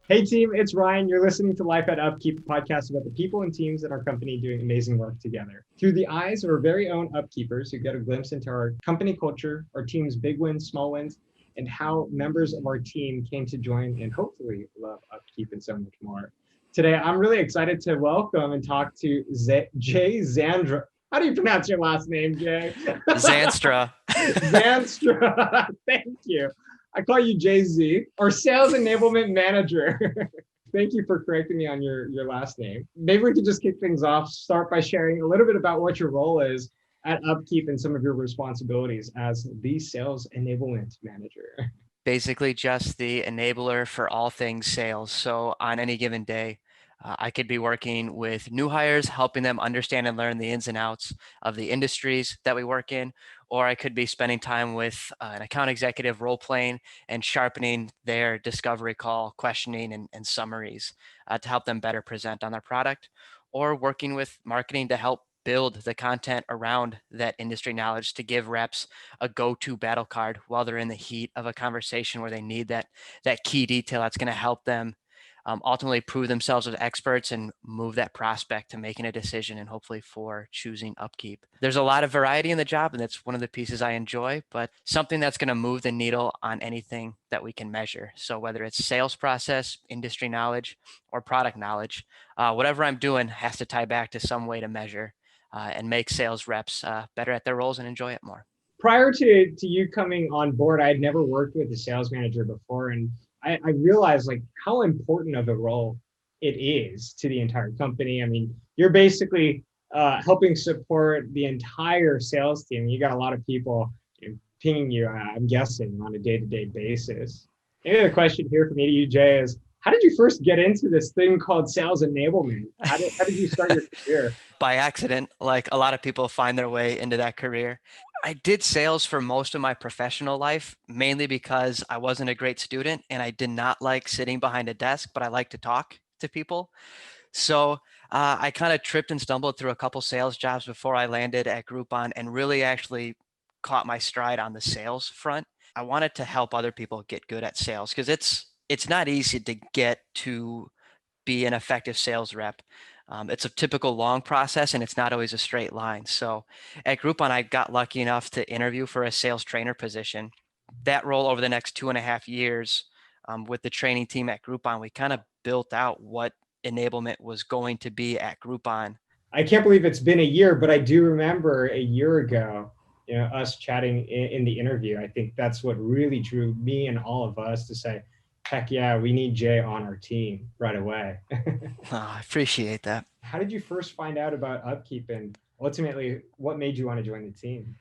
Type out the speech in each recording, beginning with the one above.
Hey team, it's Ryan. You're listening to Life at UpKeep, a podcast about the people and teams in our company doing amazing work together. Through the eyes of our very own upkeepers who get a glimpse into our company culture, our team's big wins, small wins, and how members of our team came to join and hopefully love UpKeep and so much more. Today, I'm really excited to welcome and talk to Jay Zandra. How do you pronounce your last name, Jay? Zandstra. Zandstra. Thank you. I call you Jay Z or Sales Enablement Manager. Thank you for correcting me on your last name. Maybe we could just kick things off, start by sharing a little bit about what your role is at Upkeep and some of your responsibilities as the Sales Enablement Manager. Basically just the enabler for all things sales. So on any given day, I could be working with new hires, helping them understand and learn the ins and outs of the industries that we work in, or I could be spending time with an account executive role playing and sharpening their discovery call, questioning, and summaries to help them better present on their product, or working with marketing to help build the content around that industry knowledge to give reps a go-to battle card while they're in the heat of a conversation where they need that key detail that's going to help them ultimately prove themselves as experts and move that prospect to making a decision and hopefully for choosing upkeep. There's a lot of variety in the job, and that's one of the pieces I enjoy, but something that's going to move the needle on anything that we can measure. So whether it's sales process, industry knowledge, or product knowledge, whatever I'm doing has to tie back to some way to measure and make sales reps better at their roles and enjoy it more. Prior to you coming on board, I had never worked with a sales manager before, and I realized like how important of a role it is to the entire company. I mean, you're basically helping support the entire sales team. You got a lot of people pinging you, I'm guessing, on a day-to-day basis. Maybe the question here for me to you, Jay, is how did you first get into this thing called sales enablement? How did you start your career? By accident, like a lot of people find their way into that career. I did sales for most of my professional life, mainly because I wasn't a great student and I did not like sitting behind a desk, but I like to talk to people. So I kind of tripped and stumbled through a couple sales jobs before I landed at Groupon and really actually caught my stride on the sales front. I wanted to help other people get good at sales because it's not easy to get to be an effective sales rep. It's a typical long process and it's not always a straight line. So at Groupon, I got lucky enough to interview for a sales trainer position. That role over the next 2.5 years with the training team at Groupon, we kind of built out what enablement was going to be at Groupon. I can't believe it's been a year, but I do remember a year ago, us chatting in the interview. I think that's what really drew me and all of us to say, heck yeah, we need Jay on our team right away. I appreciate that. How did you first find out about Upkeep and ultimately what made you want to join the team?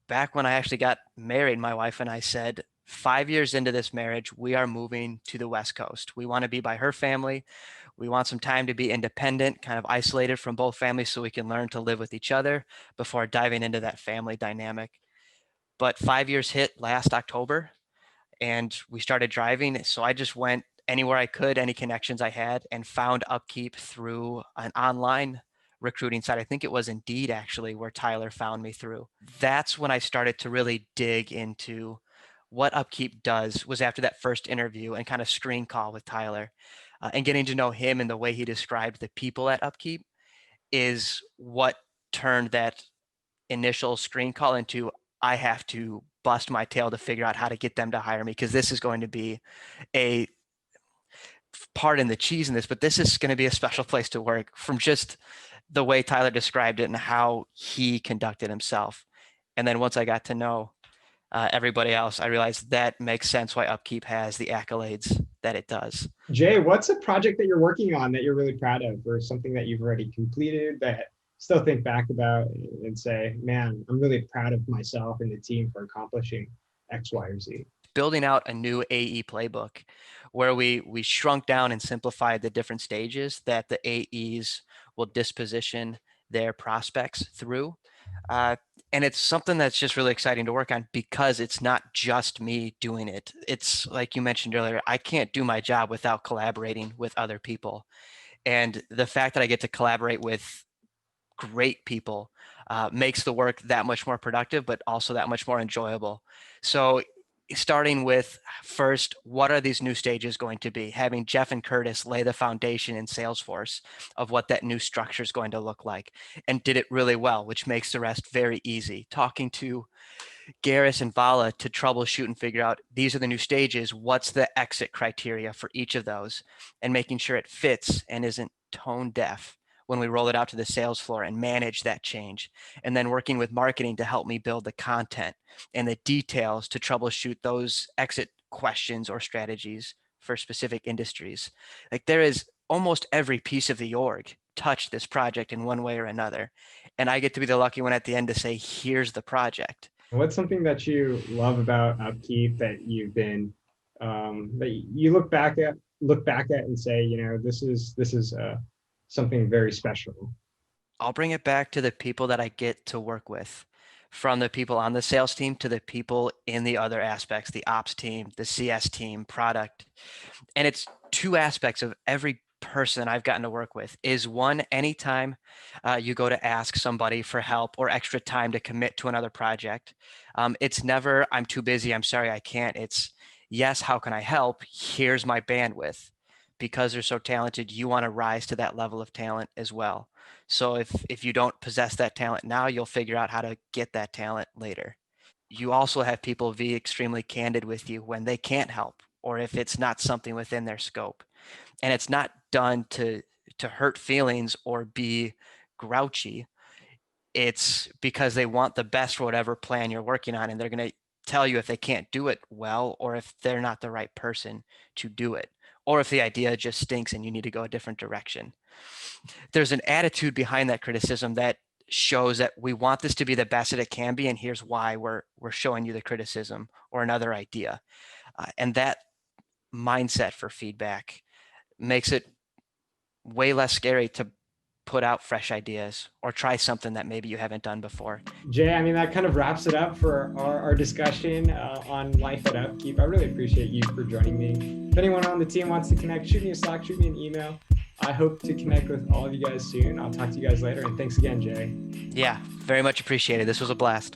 Back when I actually got married, my wife and I said, 5 years into this marriage, we are moving to the West Coast. We want to be by her family. We want some time to be independent, kind of isolated from both families so we can learn to live with each other before diving into that family dynamic. But 5 years hit last October and we started driving. So I just went anywhere I could, any connections I had, and found Upkeep through an online recruiting site. I think it was Indeed actually, where Tyler found me through. That's when I started to really dig into what Upkeep does. Was after that first interview and kind of screen call with Tyler, and getting to know him and the way he described the people at Upkeep is what turned that initial screen call into I have to bust my tail to figure out how to get them to hire me because this is going to be a part in the cheese in this, but this is going to be a special place to work from just the way Tyler described it and how he conducted himself. And then once I got to know everybody else, I realized that makes sense why Upkeep has the accolades that it does. Jay, what's a project that you're working on that you're really proud of or something that you've already completed that still think back about and say, man, I'm really proud of myself and the team for accomplishing X, Y, or Z? Building out a new AE playbook where we shrunk down and simplified the different stages that the AEs will disposition their prospects through. Uh, and it's something that's just really exciting to work on because it's not just me doing it. It's like you mentioned earlier, I can't do my job without collaborating with other people. And the fact that I get to collaborate with great people makes the work that much more productive, but also that much more enjoyable. So starting with first, what are these new stages going to be? Having Jeff and Curtis lay the foundation in Salesforce of what that new structure is going to look like, and did it really well, which makes the rest very easy. Talking to Garrus and Vala to troubleshoot and figure out these are the new stages. What's the exit criteria for each of those, and making sure it fits and isn't tone deaf when we roll it out to the sales floor and manage that change. And then working with marketing to help me build the content and the details to troubleshoot those exit questions or strategies for specific industries. Like there is almost every piece of the org touched this project in one way or another. And I get to be the lucky one at the end to say, here's the project. What's something that you love about Upkeep that you've been that you look back at and say, this is something very special. I'll bring it back to the people that I get to work with, from the people on the sales team to the people in the other aspects, the ops team, the CS team, product. And it's two aspects of every person I've gotten to work with. Is one, anytime you go to ask somebody for help or extra time to commit to another project, it's never, I'm too busy, I'm sorry, I can't. It's, yes, how can I help? Here's my bandwidth. Because they're so talented, you want to rise to that level of talent as well. So if you don't possess that talent now, you'll figure out how to get that talent later. You also have people be extremely candid with you when they can't help, or if it's not something within their scope. And it's not done to hurt feelings or be grouchy. It's because they want the best for whatever plan you're working on, and they're going to tell you if they can't do it well, or if they're not the right person to do it, or if the idea just stinks and you need to go a different direction. There's an attitude behind that criticism that shows that we want this to be the best that it can be, and here's why we're showing you the criticism or another idea. And that mindset for feedback makes it way less scary to put out fresh ideas or try something that maybe you haven't done before. Jay, I mean, that kind of wraps it up for our discussion on life at Upkeep. I really appreciate you for joining me. If anyone on the team wants to connect, shoot me a Slack, shoot me an email. I hope to connect with all of you guys soon. I'll talk to you guys later. And thanks again, Jay. Yeah, very much appreciated. This was a blast.